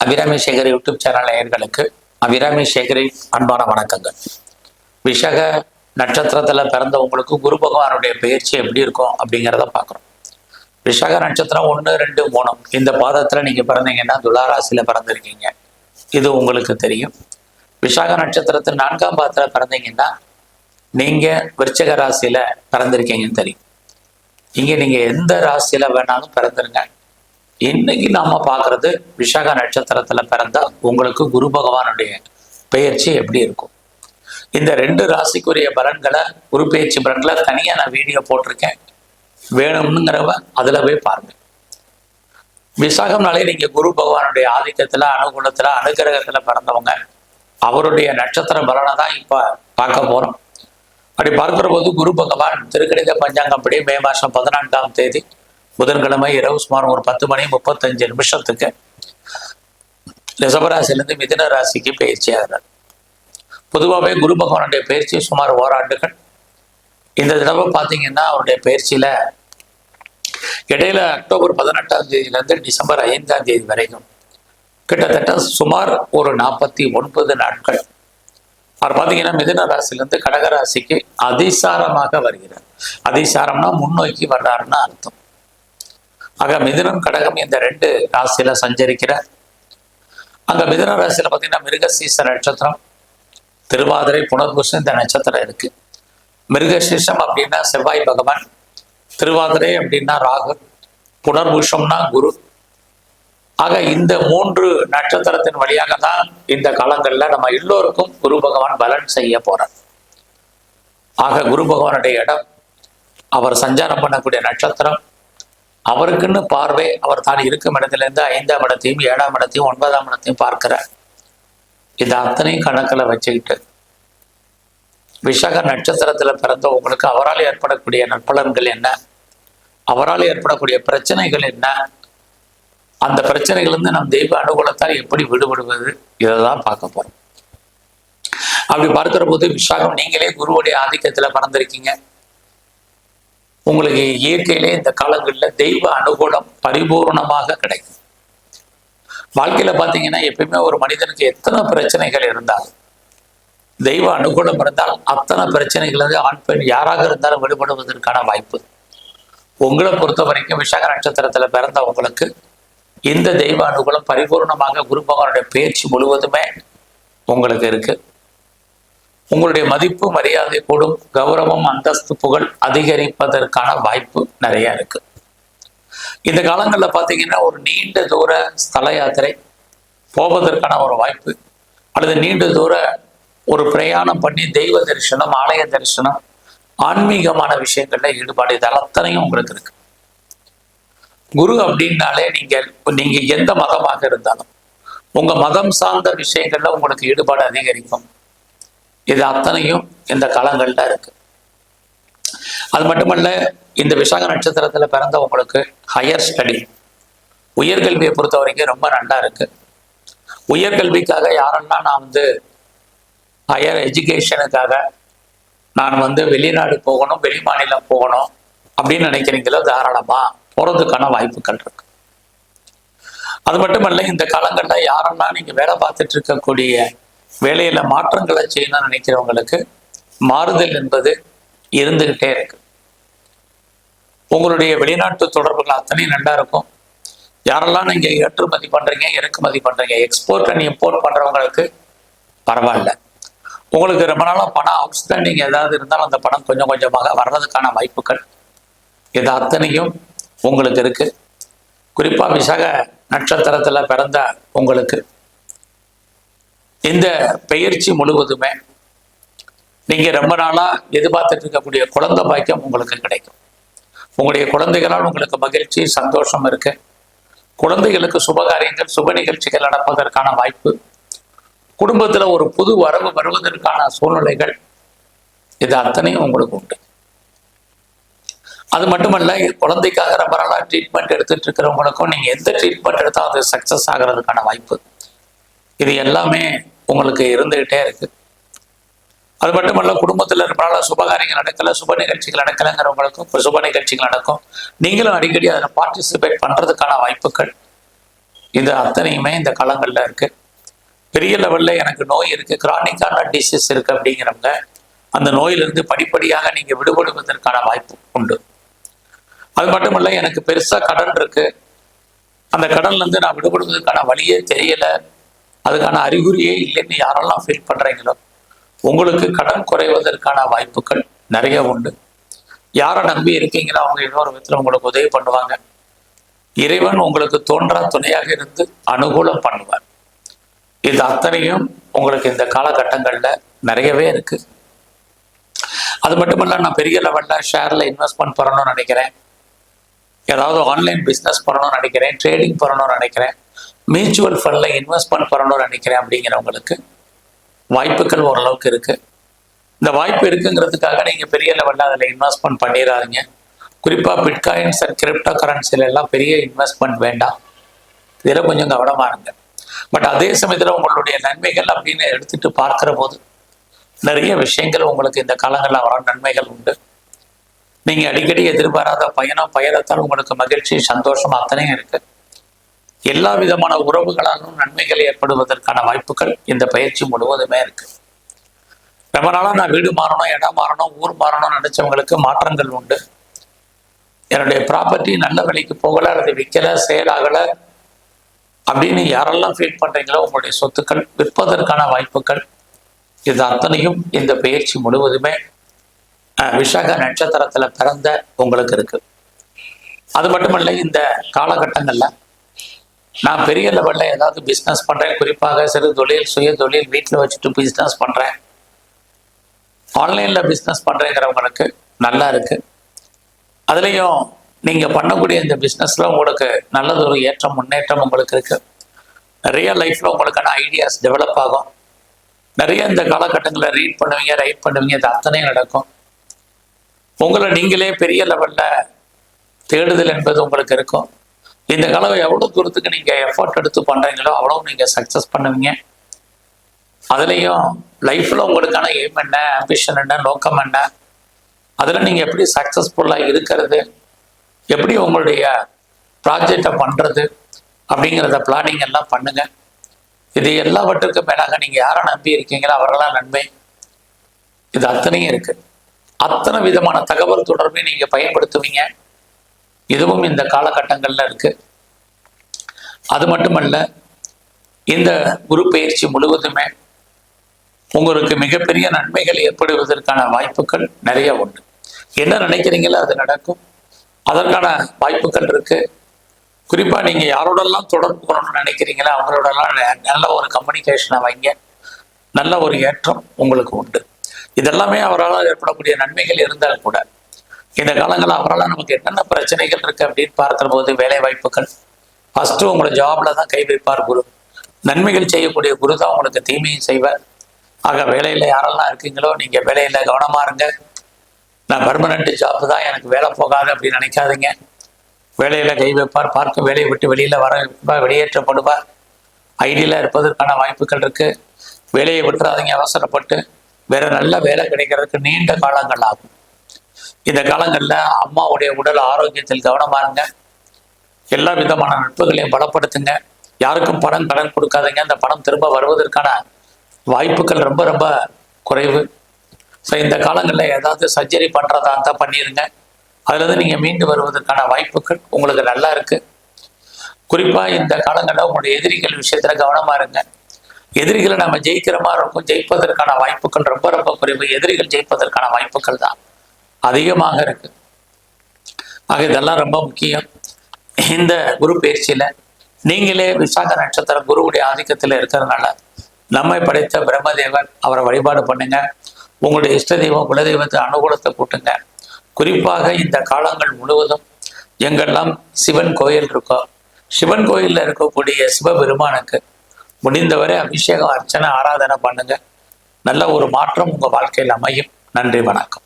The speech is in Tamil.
அபிராமி சேகர் யூடியூப் சேனல் நேயர்களுக்கு அபிராமி சேகரின் அன்பான வணக்கங்கள். விஷக நட்சத்திரத்துல பிறந்தவங்களுக்கு குரு பகவானுடைய பயிற்சி எப்படி இருக்கும் அப்படிங்கிறத பார்க்குறோம். விஷக நட்சத்திரம் 1, 2, 3 இந்த பாதத்துல நீங்க பிறந்தீங்கன்னா துலா ராசியில பிறந்திருக்கீங்க, இது உங்களுக்கு தெரியும். விஷாக நட்சத்திரத்தில் 4ஆம் பாதத்துல பிறந்தீங்கன்னா நீங்க விருச்சிக ராசியில பிறந்திருக்கீங்கன்னு தெரியும். இங்க நீங்க எந்த ராசியில வேணாலும் பிறந்திருங்க. இன்னைக்கு நாம பார்க்கறது விஷாக நட்சத்திரத்துல பிறந்த உங்களுக்கு குரு பகவானுடைய பெயர்ச்சி எப்படி இருக்கும். இந்த 2 ராசிக்குரிய பலன்களை, குரு பெயர்ச்சி பலன்களை தனியா நான் வீடியோ போட்டிருக்கேன், வேணும்னுங்கிறவ அதுல போய் பாருங்க. விசாகம்னாலே நீங்க குரு பகவானுடைய ஆதிக்கத்துல, அனுகூலத்துல, அனுகிரகத்துல பிறந்தவங்க. அவருடைய நட்சத்திர பலனை தான் இப்ப பார்க்க போறோம். அப்படி பார்க்கிற போது குரு பகவான் திருக்கணித பஞ்சாங்கப்படி மே மாசம் 14ஆம் தேதி புதன்கிழமை இரவு சுமார் ஒரு 10:35 ரிஷபராசிலிருந்து மிதுன ராசிக்கு பயிற்சி ஆகிறார். பொதுவாகவே குரு பகவானுடைய பயிற்சி சுமார் ஓராண்டுகள். இந்த தடவை பார்த்தீங்கன்னா அவருடைய பயிற்சியில இடையில அக்டோபர் 18ஆம் தேதியிலிருந்து டிசம்பர் 5ஆம் தேதி வரைக்கும் கிட்டத்தட்ட சுமார் ஒரு 49 நாட்கள் அவர் பார்த்தீங்கன்னா மிதுன ராசிலிருந்து கடகராசிக்கு அதிசாரமாக வருகிறார். அதிசாரம்னா முன்னோக்கி வர்றாருன்னு அர்த்தம். ஆக மிதுனம் கடகம் இந்த 2 ராசியில சஞ்சரிக்கிறார். அங்க மிதுன ராசியில பார்த்தீங்கன்னா மிருகசீச நட்சத்திரம், திருவாதிரை, புனர்பூசம் இந்த நட்சத்திரம் இருக்கு. மிருகசீசம் அப்படின்னா செவ்வாய் பகவான், திருவாதிரை அப்படின்னா ராகு, புனர்பூஷம்னா குரு. ஆக இந்த 3 நட்சத்திரத்தின் வழியாக தான் இந்த காலங்கள்ல நம்ம எல்லோருக்கும் குரு பகவான் பலன் செய்ய போறார். ஆக குரு பகவானுடைய இடம், அவர் சஞ்சாரம் பண்ணக்கூடிய நட்சத்திரம், அவருக்குன்னு பார்வை, அவர் தான் இருக்கும் இடத்துல இருந்து 5ஆம் இடத்தையும் 7ஆம் இடத்தையும் 9ஆம் இடத்தையும் பார்க்கிறார். இது அத்தனையும் கணக்கில் வச்சுக்கிட்டு விஷக நட்சத்திரத்துல பிறந்த உங்களுக்கு அவரால் ஏற்படக்கூடிய நற்பலன்கள் என்ன, அவரால் ஏற்படக்கூடிய பிரச்சனைகள் என்ன, அந்த பிரச்சனைகள் இருந்து நம் தெய்வ அனுகூலத்தால் எப்படி விடுபடுவது, இதைதான் பார்க்க போறோம். அப்படி பார்க்கிற போது விஷாகம் நீங்களே குருவுடைய ஆதிக்கத்துல பிறந்திருக்கீங்க. உங்களுக்கு இயற்கையிலே இந்த காலங்களில் தெய்வ அனுகூலம் பரிபூர்ணமாக கிடைக்கும். வாழ்க்கையில பார்த்தீங்கன்னா எப்பயுமே ஒரு மனிதனுக்கு எத்தனை பிரச்சனைகள் இருந்தாலும் தெய்வ அனுகூலம் இருந்தால் அத்தனை பிரச்சனைகள் வந்து ஆண் பெண் யாராக இருந்தாலும் விடுபடுவதற்கான வாய்ப்பு. உங்களை பொறுத்த வரைக்கும் விஷாக நட்சத்திரத்துல பிறந்த உங்களுக்கு இந்த தெய்வ அனுகூலம் பரிபூர்ணமாக குரு பகவானுடைய பேச்சு முழுவதுமே உங்களுக்கு இருக்கு. உங்களுடைய மதிப்பு மரியாதை கூடும், கௌரவம் அந்தஸ்து புகழ் அதிகரிப்பதற்கான வாய்ப்பு நிறைய இருக்கு. இந்த காலங்களில் பார்த்தீங்கன்னா ஒரு நீண்ட தூர ஸ்தல யாத்திரை போவதற்கான ஒரு வாய்ப்பு, அல்லது நீண்ட தூர ஒரு பிரயாணம் பண்ணி தெய்வ தரிசனம், ஆலய தரிசனம், ஆன்மீகமான விஷயங்கள்ல ஈடுபாடு, இது அத்தனையும் உங்களுக்கு இருக்கு. குரு அப்படின்னாலே நீங்க எந்த மதமாக இருந்தாலும் உங்க மதம் சார்ந்த விஷயங்கள்ல உங்களுக்கு ஈடுபாடு அதிகரிக்கும். இது அத்தனையும் இந்த காலங்கள்ல இருக்கு. அது மட்டுமல்ல, இந்த விஷாக நட்சத்திரத்துல பிறந்தவங்களுக்கு ஹையர் ஸ்டடி, உயர்கல்வியை பொறுத்த வரைக்கும் ரொம்ப நல்லா இருக்கு. உயர்கல்விக்காக யாரெல்லாம் நான் ஹையர் எஜுகேஷனுக்காக நான் வெளிநாடு போகணும், வெளி மாநிலம் போகணும் அப்படின்னு நினைக்கிறீங்களோ தாராளமா போறதுக்கான வாய்ப்புகள் இருக்கு. அது மட்டுமல்ல, இந்த காலங்கள்ல யாரெல்லாம் நீங்க வேலை பார்த்துட்டு இருக்கக்கூடிய வேலையில மாற்றங்களை செய்யணும்னு நினைக்கிறவங்களுக்கு மாறுதல் என்பது இருந்துகிட்டே இருக்கு. உங்களுடைய வெளிநாட்டு தொடர்புகள் அத்தனையும் நல்லா இருக்கும். யாரெல்லாம் நீங்க ஏற்றுமதி பண்றீங்க, இறக்குமதி பண்றீங்க, எக்ஸ்போர்ட் அண்ட் இம்போர்ட் பண்றவங்களுக்கு பரவாயில்ல. உங்களுக்கு ரொம்ப நாளா பணம் அவுட்ஸ்டாண்டிங் ஏதாவது இருந்தாலும் அந்த பணம் கொஞ்சம் கொஞ்சமாக வர்றதுக்கான வாய்ப்புகள் இது அத்தனையும் உங்களுக்கு இருக்கு. குறிப்பா விசாக நட்சத்திரத்துல பிறந்த உங்களுக்கு இந்த பெயர்ச்சி முழுவதுமே நீங்க ரொம்ப நாளா எதிர்பார்த்துட்டு இருக்கக்கூடிய குழந்தை பாக்கியம் உங்களுக்கு கிடைக்கும். உங்களுடைய குழந்தைகளால் உங்களுக்கு மகிழ்ச்சி, சந்தோஷம் இருக்கு. குழந்தைகளுக்கு சுபகாரியங்கள், சுப நிகழ்ச்சிகள் நடப்பதற்கான வாய்ப்பு, குடும்பத்துல ஒரு புது வரவு வருவதற்கான சூழ்நிலைகள் இது அத்தனையும் உங்களுக்கு உண்டு. அது மட்டுமல்ல, குழந்தைக்காக ரொம்ப நாளா ட்ரீட்மெண்ட் எடுத்துட்டு இருக்கிறவங்களுக்கும் நீங்க எந்த ட்ரீட்மெண்ட் எடுத்தாலும் அது சக்சஸ் ஆகிறதுக்கான வாய்ப்பு இது எல்லாமே உங்களுக்கு இருந்துகிட்டே இருக்கு. அது மட்டுமல்ல, குடும்பத்தில் இருக்கிறனால சுபகாரியங்கள் நடக்கல, சுப நிகழ்ச்சிகள் நடக்கலைங்கிறவங்களுக்கும் இப்போ சுப நிகழ்ச்சிகள் நடக்கும். நீங்களும் அடிக்கடி அதில் பார்ட்டிசிபேட் பண்றதுக்கான வாய்ப்புகள் இது அத்தனையுமே இந்த காலங்களில் இருக்கு. பெரிய லெவல்ல எனக்கு நோய் இருக்கு, கிரானிக்கான டிசீஸ் இருக்கு அப்படிங்கிறவங்க அந்த நோயிலிருந்து படிப்படியாக நீங்க விடுபடுவதற்கான வாய்ப்பு உண்டு. அது மட்டுமல்ல, எனக்கு பெருசா கடன் இருக்கு, அந்த கடன்ல இருந்து நான் விடுபடுவதற்கான வழியே தெரியல, அதுக்கான அறிகுறியே இல்லைன்னு யாரெல்லாம் ஃபீல் பண்றீங்களோ உங்களுக்கு கடன் குறைவதற்கான வாய்ப்புகள் நிறைய உண்டு. யாரை நம்பி இருக்கீங்களோ அவங்க இன்னொரு விதத்துல உங்களுக்கு உதவி பண்ணுவாங்க. இறைவன் உங்களுக்கு தோன்றா துணையாக இருந்து அனுகூலம் பண்ணுவார். இது அத்தனையும் உங்களுக்கு இந்த காலகட்டங்கள்ல நிறையவே இருக்கு. அது மட்டுமல்ல, நான் பெரிய லெவல்ல ஷேர்ல இன்வெஸ்ட்மெண்ட் பண்ணணும்னு நினைக்கிறேன், ஏதாவது ஆன்லைன் பிஸ்னஸ் பண்ணணும்னு நினைக்கிறேன், ட்ரேடிங் பண்ணணும்னு நினைக்கிறேன், மியூச்சுவல் ஃபண்ட்ல இன்வெஸ்ட்மெண்ட் பண்ணணும்னு நினைக்கிறேன் அப்படிங்கிறவங்களுக்கு வாய்ப்புகள் ஓரளவுக்கு இருக்கு. இந்த வாய்ப்பு இருக்குங்கிறதுக்காக நீங்க பெரிய லெவல்ல அதில் இன்வெஸ்ட்மெண்ட் பண்ணிடாதீங்க. குறிப்பா பிட்காயின்ஸ் அண்ட் கிரிப்டோ கரன்சில எல்லாம் பெரிய இன்வெஸ்ட்மெண்ட் வேண்டாம், இதில் கொஞ்சம் கவனமா இருங்க. பட் அதே சமயத்தில் உங்களுடைய நன்மைகள் அப்படின்னு எடுத்துட்டு பார்க்கிற போது நிறைய விஷயங்கள் உங்களுக்கு இந்த காலங்களில் வர நன்மைகள் உண்டு. நீங்க அடிக்கடி எதிர்பாராத பயணத்தால் உங்களுக்கு மகிழ்ச்சி, சந்தோஷம் அத்தனையும் இருக்கு. எல்லா விதமான உறவுகளாலும் நன்மைகள் ஏற்படுவதற்கான வாய்ப்புகள் இந்த பயிற்சி முழுவதுமே இருக்கு. ரொம்ப நாளா நான் வீடு மாறணும், இடம் மாறணும், ஊர் மாறணும்னு நினைச்சவங்களுக்கு மாற்றங்கள் உண்டு. என்னுடைய ப்ராப்பர்ட்டி நல்ல விலைக்கு போகல அல்லது விற்கல, சேல் ஆகல அப்படின்னு யாரெல்லாம் ஃபீல் பண்றீங்களோ உங்களுடைய சொத்துக்கள் விற்பதற்கான வாய்ப்புகள் இது அத்தனையும் இந்த பயிற்சி முழுவதுமே விஷாக நட்சத்திரத்துல பிறந்த உங்களுக்கு இருக்கு. அது மட்டுமல்ல, இந்த காலகட்டங்கள்ல நான் பெரிய லெவல்ல ஏதாவது பிஸ்னஸ் பண்றேன், குறிப்பாக சிறு தொழில், சுய தொழில், வீட்டில் வச்சுட்டு பிஸ்னஸ் பண்றேன், ஆன்லைன்ல பிஸ்னஸ் பண்றேங்கிறவங்களுக்கு நல்லா இருக்கு. அதுலேயும் நீங்க பண்ணக்கூடிய இந்த பிஸ்னஸ்ல உங்களுக்கு நல்லது ஒரு ஏற்றம், முன்னேற்றம் உங்களுக்கு இருக்கு. நிறைய லைஃப்ல உங்களுக்கான ஐடியாஸ் டெவலப் ஆகும். நிறைய இந்த காலகட்டங்களில் ரீட் பண்ணுவீங்க, ரைட் பண்ணுவீங்க, இது அத்தனையும் நடக்கும். உங்களை நீங்களே பெரிய லெவல்ல தேடுதல் என்பது உங்களுக்கு இருக்கும். இந்த காலம் எவ்வளவு தூரத்துக்கு நீங்க எஃபர்ட் எடுத்து பண்றீங்களோ அவ்வளவு நீங்க சக்சஸ் பண்ணுவீங்க. அதுலேயும் லைஃப்ல உங்களுக்கான எய்ம் என்ன, ஆம்பிஷன் என்ன, நோக்கம் என்ன, அதில் நீங்கள் எப்படி சக்ஸஸ்ஃபுல்லாக இருக்கிறது, எப்படி உங்களுடைய ப்ராஜெக்டை பண்ணுறது அப்படிங்கிறத பிளானிங் எல்லாம் பண்ணுங்க. இது எல்லாவற்றுக்கும் மேலாக நீங்கள் யாரை நம்பி இருக்கீங்களோ அவர்களாம் நன்மை. இது அத்தனையும் இருக்கு. அத்தனை விதமான தகவல் தொடர்பை நீங்கள் பயன்படுத்துவீங்க. இதுவும் இந்த காலகட்டங்களில் இருக்கு. அது மட்டுமல்ல, இந்த குரு பயிற்சி முழுவதுமே உங்களுக்கு மிகப்பெரிய நன்மைகள் ஏற்படுவதற்கான வாய்ப்புகள் நிறைய உண்டு. என்ன நினைக்கிறீங்களோ அது நடக்கும், அதற்கான வாய்ப்புகள் இருக்கு. குறிப்பா நீங்க யாரோடெல்லாம் தொடர்பு கொள்ளணும்னு நினைக்கிறீங்களோ அவங்களோடலாம் நல்ல ஒரு கம்யூனிகேஷனை வைங்க, நல்ல ஒரு ஏற்றம் உங்களுக்கு உண்டு. இதெல்லாமே அவரால் ஏற்படக்கூடிய நன்மைகள் இருந்தால் கூட இந்த காலங்களில் அவரால் நமக்கு என்னென்ன பிரச்சனைகள் இருக்கு அப்படின்னு பார்க்கிற போது வேலை வாய்ப்புகள் ஃபர்ஸ்ட் உங்களை ஜாப்ல தான் கை வைப்பார் குரு. நன்மைகள் செய்யக்கூடிய குரு தான் உங்களுக்கு தீமையும் செய்வார். ஆக வேலையில யாரெல்லாம் இருக்கீங்களோ நீங்க வேலையில கவனமா இருங்க. நான் பர்மனன்ட் ஜாப் தான், எனக்கு வேலை போகாது அப்படின்னு நினைக்காதீங்க. வேலையில கை வைப்பார், பார்க்க வேலையை விட்டு வெளியில வர வெளியேற்றப்படுவார். ஐடியில இருப்பதற்கான வாய்ப்புகள் இருக்கு. வேலையை விட்டுறாதீங்க அவசரப்பட்டு. வேற நல்ல வேலை கிடைக்கிறதுக்கு நீண்ட காலங்கள் ஆகும். இந்த காலங்கள்ல அம்மாவுடைய உடல் ஆரோக்கியத்தில் கவனமா இருங்க. எல்லா விதமான நட்புகளையும் பலப்படுத்துங்க. யாருக்கும் பணம் கடன் கொடுக்காதீங்க. அந்த பணம் திரும்ப வருவதற்கான வாய்ப்புகள் ரொம்ப ரொம்ப குறைவு. ஸோ இந்த காலங்களில் ஏதாவது சர்ஜரி பண்ணுறதா இருந்தால் பண்ணிடுங்க. அதுலேருந்து நீங்கள் மீண்டு வருவதற்கான வாய்ப்புகள் உங்களுக்கு நல்லா இருக்கு. குறிப்பாக இந்த காலங்களில் உங்களுடைய எதிரிகள் விஷயத்தில் கவனமாக இருங்க. எதிரிகளை நம்ம ஜெயிக்கிற மாதிரி இருக்கும், ஜெயிப்பதற்கான வாய்ப்புகள் ரொம்ப ரொம்ப குறைவு. எதிரிகள் ஜெயிப்பதற்கான வாய்ப்புகள் தான் அதிகமாக இருக்கு. ஆக இதெல்லாம் ரொம்ப முக்கியம். இந்த குரு பயிற்சியில நீங்களே விசாக நட்சத்திரம் குருவுடைய ஆதிக்கத்தில் இருக்கிறதுனால நம்மை படைத்த பிரம்மதேவன் அவரை வழிபாடு பண்ணுங்க. உங்களுடைய இஷ்ட தெய்வம் குலதெய்வத்தை அனுகூலத்தை கூட்டுங்க. குறிப்பாக இந்த காலங்கள் முழுவதும் எங்கெல்லாம் சிவன் கோயில் இருக்கோ, சிவன் கோயிலில் இருக்கக்கூடிய சிவபெருமானுக்கு முடிந்தவரை அபிஷேகம், அர்ச்சனை, ஆராதனை பண்ணுங்க. நல்ல ஒரு மாற்றம் உங்கள் வாழ்க்கையில் அமையும். நன்றி, வணக்கம்.